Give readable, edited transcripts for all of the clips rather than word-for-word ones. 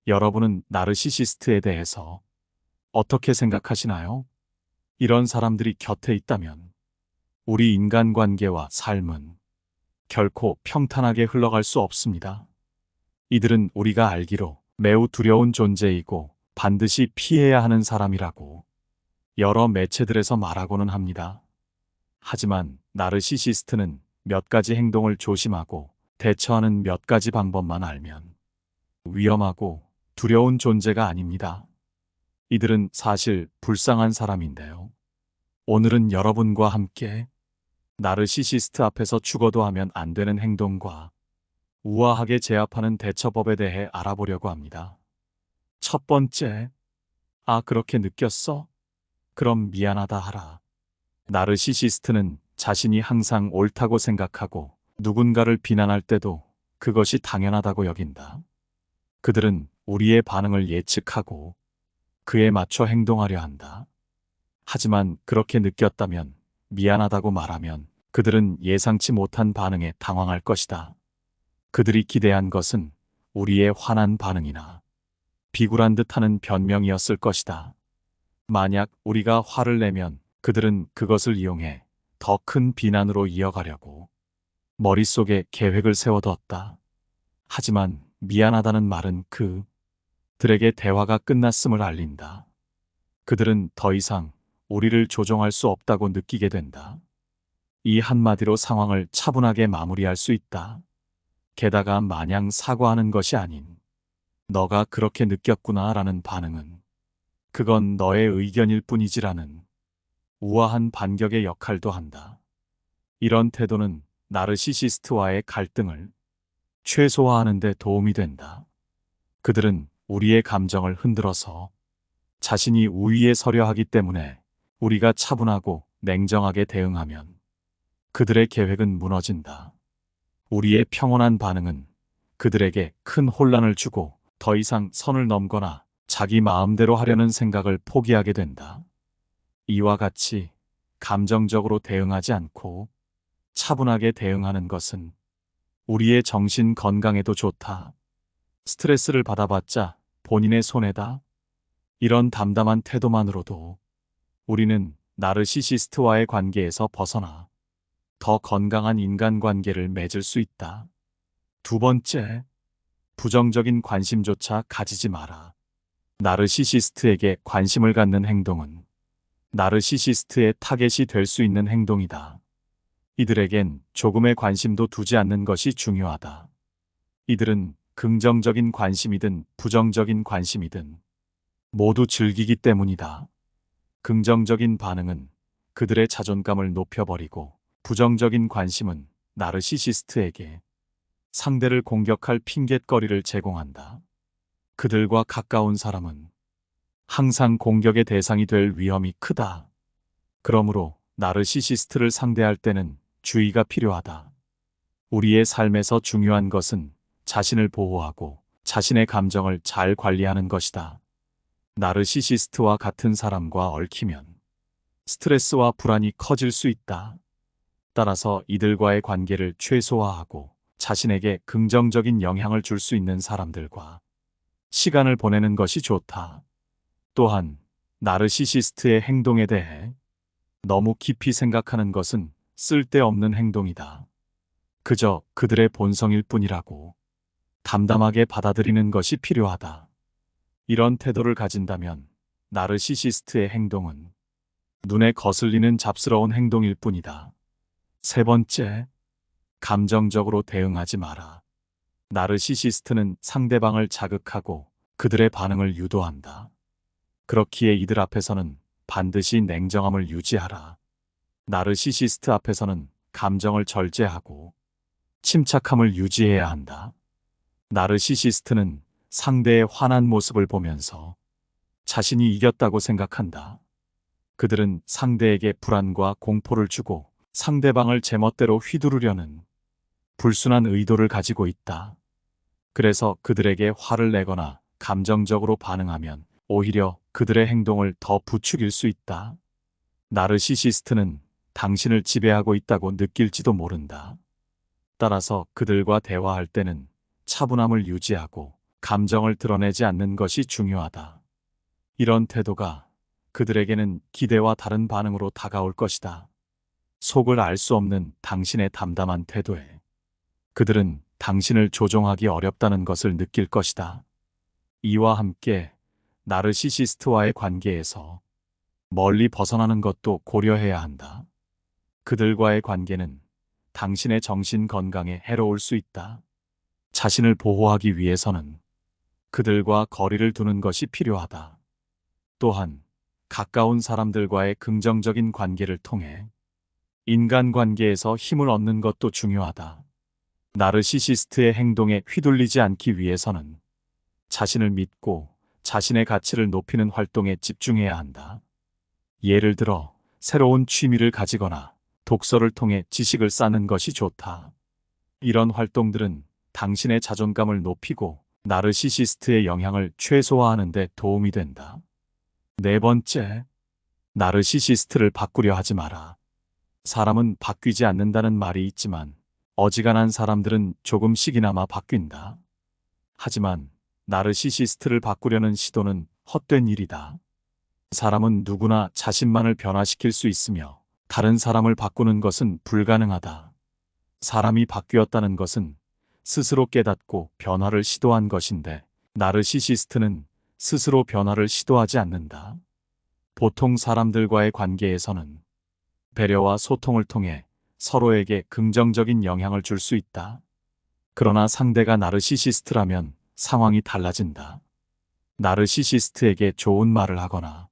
여러분은 나르시시스트에 대해서 어떻게 생각하시나요? 이런 사람들이 곁에 있다면 우리 인간관계와 삶은 결코 평탄하게 흘러갈 수 없습니다. 이들은 우리가 알기로 매우 두려운 존재이고 반드시 피해야 하는 사람이라고 여러 매체들에서 말하고는 합니다. 하지만 나르시시스트는 몇 가지 행동을 조심하고 대처하는 몇 가지 방법만 알면 위험하고 두려운 존재가 아닙니다. 이들은 사실 불쌍한 사람인데요. 오늘은 여러분과 함께 나르시시스트 앞에서 죽어도 하면 안 되는 행동과 우아하게 제압하는 대처법에 대해 알아보려고 합니다. 첫 번째, 아, 그렇게 느꼈어? 그럼 미안하다 하라. 나르시시스트는 자신이 항상 옳다고 생각하고 누군가를 비난할 때도 그것이 당연하다고 여긴다. 그들은 우리의 반응을 예측하고 그에 맞춰 행동하려 한다. 하지만 그렇게 느꼈다면 미안하다고 말하면 그들은 예상치 못한 반응에 당황할 것이다. 그들이 기대한 것은 우리의 화난 반응이나 비굴한 듯하는 변명이었을 것이다. 만약 우리가 화를 내면 그들은 그것을 이용해 더 큰 비난으로 이어가려고 머릿속에 계획을 세워뒀다. 하지만 미안하다는 말은 그들에게 대화가 끝났음을 알린다. 그들은 더 이상 우리를 조종할 수 없다고 느끼게 된다. 이 한마디로 상황을 차분하게 마무리할 수 있다. 게다가 마냥 사과하는 것이 아닌 너가 그렇게 느꼈구나 라는 반응은 그건 너의 의견일 뿐이지라는 우아한 반격의 역할도 한다. 이런 태도는 나르시시스트와의 갈등을 최소화하는 데 도움이 된다. 그들은 우리의 감정을 흔들어서 자신이 우위에 서려 하기 때문에 우리가 차분하고 냉정하게 대응하면 그들의 계획은 무너진다. 우리의 평온한 반응은 그들에게 큰 혼란을 주고 더 이상 선을 넘거나 자기 마음대로 하려는 생각을 포기하게 된다. 이와 같이 감정적으로 대응하지 않고 차분하게 대응하는 것은 우리의 정신 건강에도 좋다. 스트레스를 받아봤자 본인의 손해다. 이런 담담한 태도만으로도 우리는 나르시시스트와의 관계에서 벗어나 더 건강한 인간관계를 맺을 수 있다. 두 번째, 부정적인 관심조차 가지지 마라. 나르시시스트에게 관심을 갖는 행동은 나르시시스트의 타겟이 될 수 있는 행동이다. 이들에겐 조금의 관심도 두지 않는 것이 중요하다. 이들은 긍정적인 관심이든 부정적인 관심이든 모두 즐기기 때문이다. 긍정적인 반응은 그들의 자존감을 높여버리고 부정적인 관심은 나르시시스트에게 상대를 공격할 핑곗거리를 제공한다. 그들과 가까운 사람은 항상 공격의 대상이 될 위험이 크다. 그러므로 나르시시스트를 상대할 때는 주의가 필요하다. 우리의 삶에서 중요한 것은 자신을 보호하고 자신의 감정을 잘 관리하는 것이다. 나르시시스트와 같은 사람과 얽히면 스트레스와 불안이 커질 수 있다. 따라서 이들과의 관계를 최소화하고 자신에게 긍정적인 영향을 줄 수 있는 사람들과 시간을 보내는 것이 좋다. 또한 나르시시스트의 행동에 대해 너무 깊이 생각하는 것은 쓸데없는 행동이다. 그저 그들의 본성일 뿐이라고 담담하게 받아들이는 것이 필요하다. 이런 태도를 가진다면 나르시시스트의 행동은 눈에 거슬리는 잡스러운 행동일 뿐이다. 세 번째, 감정적으로 대응하지 마라. 나르시시스트는 상대방을 자극하고 그들의 반응을 유도한다. 그렇기에 이들 앞에서는 반드시 냉정함을 유지하라. 나르시시스트 앞에서는 감정을 절제하고 침착함을 유지해야 한다. 나르시시스트는 상대의 화난 모습을 보면서 자신이 이겼다고 생각한다. 그들은 상대에게 불안과 공포를 주고 상대방을 제멋대로 휘두르려는 불순한 의도를 가지고 있다. 그래서 그들에게 화를 내거나 감정적으로 반응하면 오히려 그들의 행동을 더 부추길 수 있다. 나르시시스트는 당신을 지배하고 있다고 느낄지도 모른다. 따라서 그들과 대화할 때는 차분함을 유지하고 감정을 드러내지 않는 것이 중요하다. 이런 태도가 그들에게는 기대와 다른 반응으로 다가올 것이다. 속을 알 수 없는 당신의 담담한 태도에 그들은 당신을 조종하기 어렵다는 것을 느낄 것이다. 이와 함께 나르시시스트와의 관계에서 멀리 벗어나는 것도 고려해야 한다. 그들과의 관계는 당신의 정신 건강에 해로울 수 있다. 자신을 보호하기 위해서는 그들과 거리를 두는 것이 필요하다. 또한 가까운 사람들과의 긍정적인 관계를 통해 인간관계에서 힘을 얻는 것도 중요하다. 나르시시스트의 행동에 휘둘리지 않기 위해서는 자신을 믿고 자신의 가치를 높이는 활동에 집중해야 한다. 예를 들어 새로운 취미를 가지거나 독서를 통해 지식을 쌓는 것이 좋다. 이런 활동들은 당신의 자존감을 높이고 나르시시스트의 영향을 최소화하는 데 도움이 된다. 네 번째, 나르시시스트를 바꾸려 하지 마라. 사람은 바뀌지 않는다는 말이 있지만 어지간한 사람들은 조금씩이나마 바뀐다. 하지만 나르시시스트를 바꾸려는 시도는 헛된 일이다. 사람은 누구나 자신만을 변화시킬 수 있으며 다른 사람을 바꾸는 것은 불가능하다. 사람이 바뀌었다는 것은 스스로 깨닫고 변화를 시도한 것인데 나르시시스트는 스스로 변화를 시도하지 않는다. 보통 사람들과의 관계에서는 배려와 소통을 통해 서로에게 긍정적인 영향을 줄 수 있다. 그러나 상대가 나르시시스트라면 상황이 달라진다. 나르시시스트에게 좋은 말을 하거나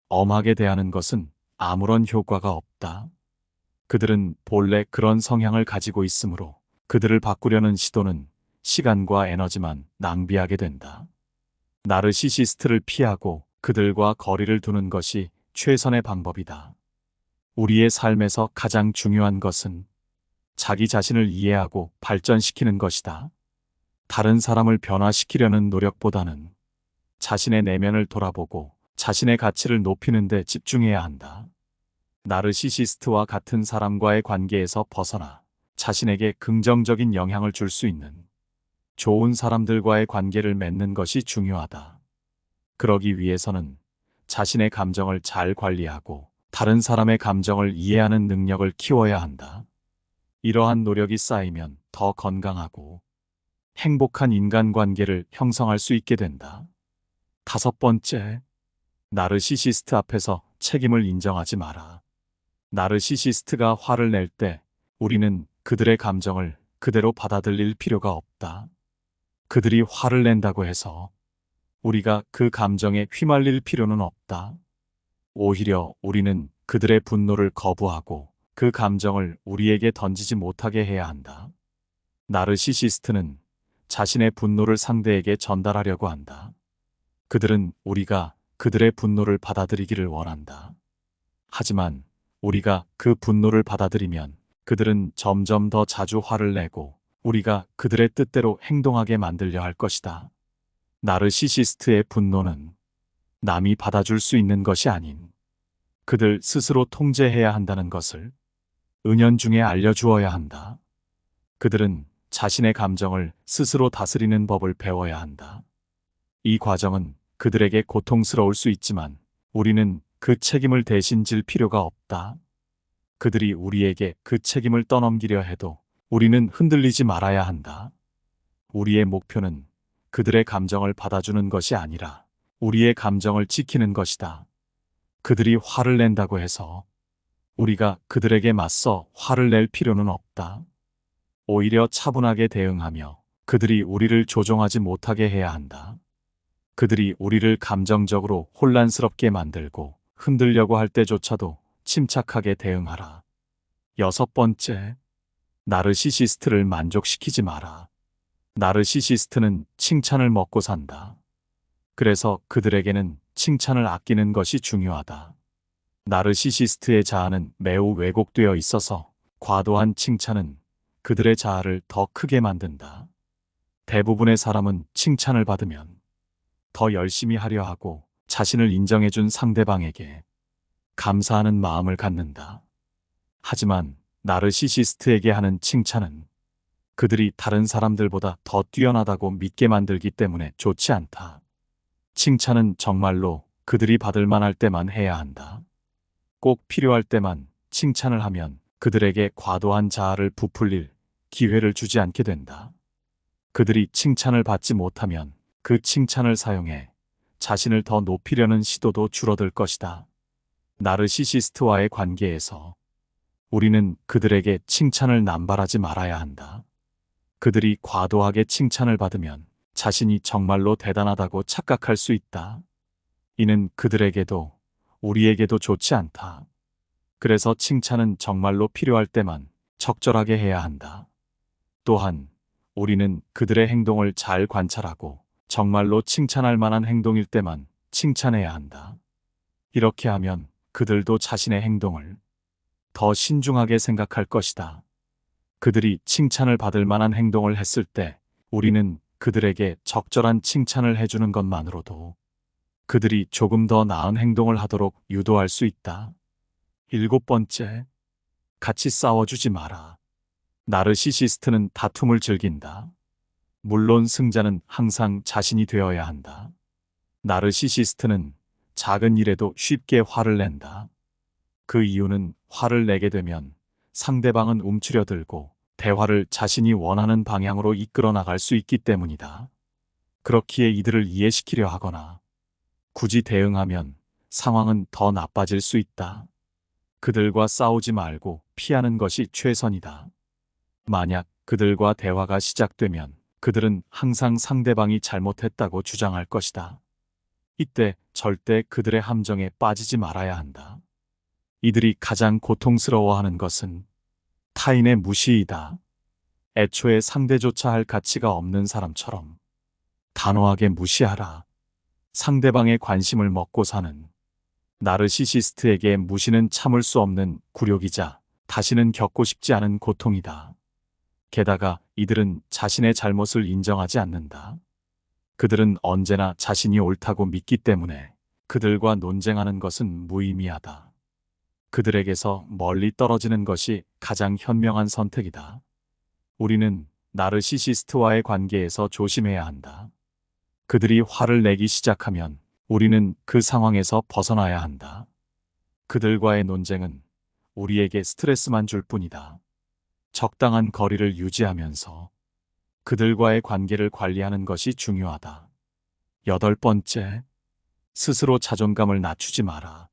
엄하게 대하는 것은 아무런 효과가 없다. 그들은 본래 그런 성향을 가지고 있으므로 그들을 바꾸려는 시도는 시간과 에너지만 낭비하게 된다. 나르시시스트를 피하고 그들과 거리를 두는 것이 최선의 방법이다. 우리의 삶에서 가장 중요한 것은 자기 자신을 이해하고 발전시키는 것이다. 다른 사람을 변화시키려는 노력보다는 자신의 내면을 돌아보고 자신의 가치를 높이는 데 집중해야 한다. 나르시시스트와 같은 사람과의 관계에서 벗어나 자신에게 긍정적인 영향을 줄 수 있는 좋은 사람들과의 관계를 맺는 것이 중요하다. 그러기 위해서는 자신의 감정을 잘 관리하고 다른 사람의 감정을 이해하는 능력을 키워야 한다. 이러한 노력이 쌓이면 더 건강하고 행복한 인간관계를 형성할 수 있게 된다. 다섯 번째, 나르시시스트 앞에서 책임을 인정하지 마라. 나르시시스트가 화를 낼 때 우리는 그들의 감정을 그대로 받아들일 필요가 없다. 그들이 화를 낸다고 해서 우리가 그 감정에 휘말릴 필요는 없다. 오히려 우리는 그들의 분노를 거부하고 그 감정을 우리에게 던지지 못하게 해야 한다. 나르시시스트는 자신의 분노를 상대에게 전달하려고 한다. 그들은 우리가 그들의 분노를 받아들이기를 원한다. 하지만 우리가 그 분노를 받아들이면 그들은 점점 더 자주 화를 내고 우리가 그들의 뜻대로 행동하게 만들려 할 것이다. 나르시시스트의 분노는 남이 받아줄 수 있는 것이 아닌 그들 스스로 통제해야 한다는 것을 은연중에 알려주어야 한다. 그들은 자신의 감정을 스스로 다스리는 법을 배워야 한다. 이 과정은 그들에게 고통스러울 수 있지만 우리는 그 책임을 대신 질 필요가 없다. 그들이 우리에게 그 책임을 떠넘기려 해도 우리는 흔들리지 말아야 한다. 우리의 목표는 그들의 감정을 받아주는 것이 아니라 우리의 감정을 지키는 것이다. 그들이 화를 낸다고 해서 우리가 그들에게 맞서 화를 낼 필요는 없다. 오히려 차분하게 대응하며 그들이 우리를 조종하지 못하게 해야 한다. 그들이 우리를 감정적으로 혼란스럽게 만들고 흔들려고 할 때조차도 침착하게 대응하라. 여섯 번째, 나르시시스트를 만족시키지 마라. 나르시시스트는 칭찬을 먹고 산다. 그래서 그들에게는 칭찬을 아끼는 것이 중요하다. 나르시시스트의 자아는 매우 왜곡되어 있어서 과도한 칭찬은 그들의 자아를 더 크게 만든다. 대부분의 사람은 칭찬을 받으면 더 열심히 하려 하고 자신을 인정해준 상대방에게 감사하는 마음을 갖는다. 하지만 나르시시스트에게 하는 칭찬은 그들이 다른 사람들보다 더 뛰어나다고 믿게 만들기 때문에 좋지 않다. 칭찬은 정말로 그들이 받을 만할 때만 해야 한다. 꼭 필요할 때만 칭찬을 하면 그들에게 과도한 자아를 부풀릴 기회를 주지 않게 된다. 그들이 칭찬을 받지 못하면 그 칭찬을 사용해 자신을 더 높이려는 시도도 줄어들 것이다. 나르시시스트와의 관계에서 우리는 그들에게 칭찬을 남발하지 말아야 한다. 그들이 과도하게 칭찬을 받으면 자신이 정말로 대단하다고 착각할 수 있다. 이는 그들에게도 우리에게도 좋지 않다. 그래서 칭찬은 정말로 필요할 때만 적절하게 해야 한다. 또한 우리는 그들의 행동을 잘 관찰하고 정말로 칭찬할 만한 행동일 때만 칭찬해야 한다. 이렇게 하면 그들도 자신의 행동을 더 신중하게 생각할 것이다. 그들이 칭찬을 받을 만한 행동을 했을 때 우리는 그들에게 적절한 칭찬을 해주는 것만으로도 그들이 조금 더 나은 행동을 하도록 유도할 수 있다. 7번째, 같이 싸워주지 마라. 나르시시스트는 다툼을 즐긴다. 물론 승자는 항상 자신이 되어야 한다. 나르시시스트는 작은 일에도 쉽게 화를 낸다. 그 이유는 화를 내게 되면 상대방은 움츠려들고 대화를 자신이 원하는 방향으로 이끌어 나갈 수 있기 때문이다. 그렇기에 이들을 이해시키려 하거나 굳이 대응하면 상황은 더 나빠질 수 있다. 그들과 싸우지 말고 피하는 것이 최선이다. 만약 그들과 대화가 시작되면 그들은 항상 상대방이 잘못했다고 주장할 것이다. 이때 절대 그들의 함정에 빠지지 말아야 한다. 이들이 가장 고통스러워하는 것은 타인의 무시이다. 애초에 상대조차 할 가치가 없는 사람처럼 단호하게 무시하라. 상대방의 관심을 먹고 사는 나르시시스트에게 무시는 참을 수 없는 굴욕이자 다시는 겪고 싶지 않은 고통이다. 게다가 이들은 자신의 잘못을 인정하지 않는다. 그들은 언제나 자신이 옳다고 믿기 때문에 그들과 논쟁하는 것은 무의미하다. 그들에게서 멀리 떨어지는 것이 가장 현명한 선택이다. 우리는 나르시시스트와의 관계에서 조심해야 한다. 그들이 화를 내기 시작하면 우리는 그 상황에서 벗어나야 한다. 그들과의 논쟁은 우리에게 스트레스만 줄 뿐이다. 적당한 거리를 유지하면서 그들과의 관계를 관리하는 것이 중요하다. 8번째, 스스로 자존감을 낮추지 마라.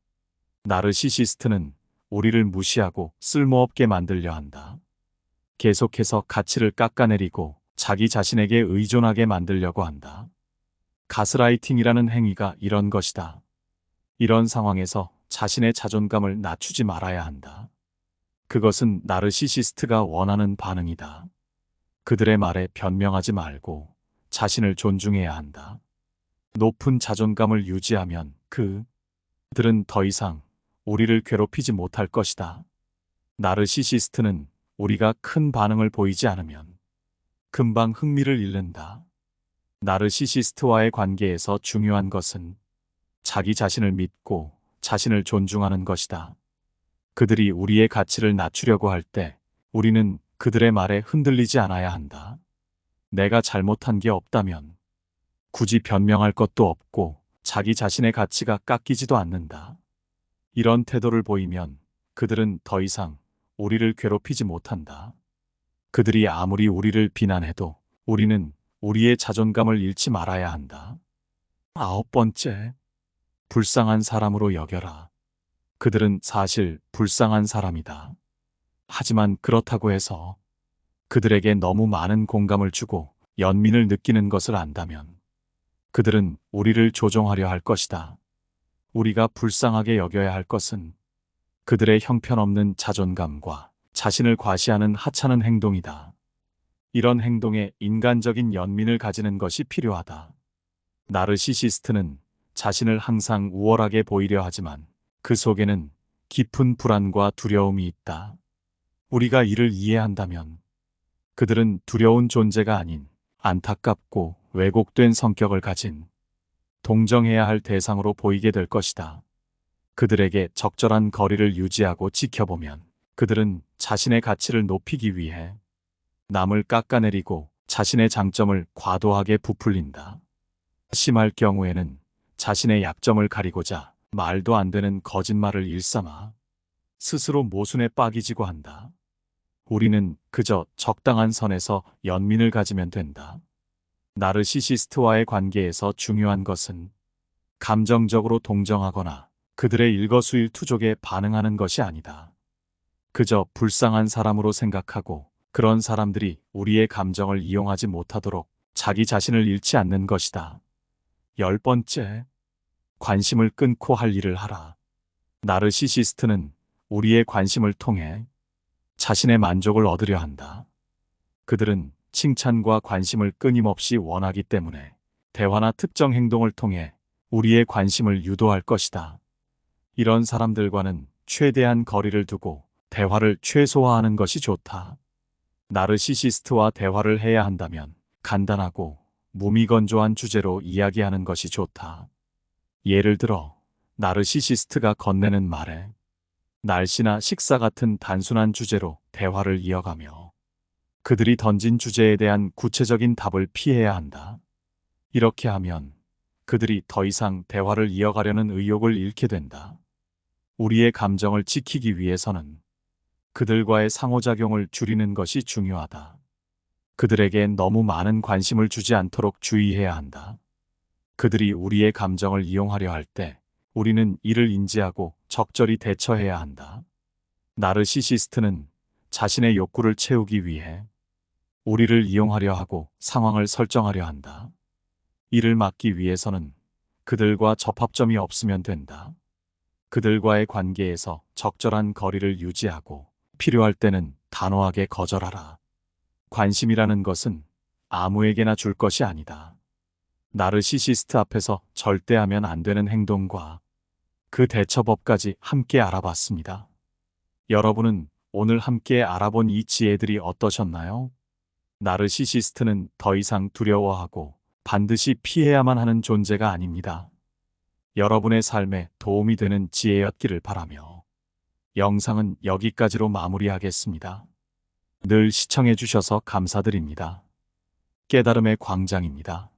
나르시시스트는 우리를 무시하고 쓸모없게 만들려 한다. 계속해서 가치를 깎아내리고 자기 자신에게 의존하게 만들려고 한다. 가스라이팅이라는 행위가 이런 것이다. 이런 상황에서 자신의 자존감을 낮추지 말아야 한다. 그것은 나르시시스트가 원하는 반응이다. 그들의 말에 변명하지 말고 자신을 존중해야 한다. 높은 자존감을 유지하면 그들은 더 이상 우리를 괴롭히지 못할 것이다. 나르시시스트는 우리가 큰 반응을 보이지 않으면 금방 흥미를 잃는다. 나르시시스트와의 관계에서 중요한 것은 자기 자신을 믿고 자신을 존중하는 것이다. 그들이 우리의 가치를 낮추려고 할 때 우리는 그들의 말에 흔들리지 않아야 한다. 내가 잘못한 게 없다면 굳이 변명할 것도 없고 자기 자신의 가치가 깎이지도 않는다. 이런 태도를 보이면 그들은 더 이상 우리를 괴롭히지 못한다. 그들이 아무리 우리를 비난해도 우리는 우리의 자존감을 잃지 말아야 한다. 9번째, 불쌍한 사람으로 여겨라. 그들은 사실 불쌍한 사람이다. 하지만 그렇다고 해서 그들에게 너무 많은 공감을 주고 연민을 느끼는 것을 안다면 그들은 우리를 조종하려 할 것이다. 우리가 불쌍하게 여겨야 할 것은 그들의 형편없는 자존감과 자신을 과시하는 하찮은 행동이다. 이런 행동에 인간적인 연민을 가지는 것이 필요하다. 나르시시스트는 자신을 항상 우월하게 보이려 하지만 그 속에는 깊은 불안과 두려움이 있다. 우리가 이를 이해한다면 그들은 두려운 존재가 아닌 안타깝고 왜곡된 성격을 가진 동정해야 할 대상으로 보이게 될 것이다. 그들에게 적절한 거리를 유지하고 지켜보면 그들은 자신의 가치를 높이기 위해 남을 깎아내리고 자신의 장점을 과도하게 부풀린다. 심할 경우에는 자신의 약점을 가리고자 말도 안 되는 거짓말을 일삼아 스스로 모순에 빠기지고 한다. 우리는 그저 적당한 선에서 연민을 가지면 된다. 나르시시스트와의 관계에서 중요한 것은 감정적으로 동정하거나 그들의 일거수일투족에 반응하는 것이 아니다. 그저 불쌍한 사람으로 생각하고 그런 사람들이 우리의 감정을 이용하지 못하도록 자기 자신을 잃지 않는 것이다. 10번째, 관심을 끊고 할 일을 하라. 나르시시스트는 우리의 관심을 통해 자신의 만족을 얻으려 한다. 그들은 칭찬과 관심을 끊임없이 원하기 때문에 대화나 특정 행동을 통해 우리의 관심을 유도할 것이다. 이런 사람들과는 최대한 거리를 두고 대화를 최소화하는 것이 좋다. 나르시시스트와 대화를 해야 한다면 간단하고 무미건조한 주제로 이야기하는 것이 좋다. 예를 들어 나르시시스트가 건네는 말에 날씨나 식사 같은 단순한 주제로 대화를 이어가며 그들이 던진 주제에 대한 구체적인 답을 피해야 한다. 이렇게 하면 그들이 더 이상 대화를 이어가려는 의욕을 잃게 된다. 우리의 감정을 지키기 위해서는 그들과의 상호작용을 줄이는 것이 중요하다. 그들에게 너무 많은 관심을 주지 않도록 주의해야 한다. 그들이 우리의 감정을 이용하려 할 때 우리는 이를 인지하고 적절히 대처해야 한다. 나르시시스트는 자신의 욕구를 채우기 위해 우리를 이용하려 하고 상황을 설정하려 한다. 이를 막기 위해서는 그들과 접합점이 없으면 된다. 그들과의 관계에서 적절한 거리를 유지하고 필요할 때는 단호하게 거절하라. 관심이라는 것은 아무에게나 줄 것이 아니다. 나르시시스트 앞에서 절대 하면 안 되는 행동과 그 대처법까지 함께 알아봤습니다. 여러분은 오늘 함께 알아본 이 지혜들이 어떠셨나요? 나르시시스트는 더 이상 두려워하고 반드시 피해야만 하는 존재가 아닙니다. 여러분의 삶에 도움이 되는 지혜였기를 바라며 영상은 여기까지로 마무리하겠습니다. 늘 시청해 주셔서 감사드립니다. 깨달음의 광장입니다.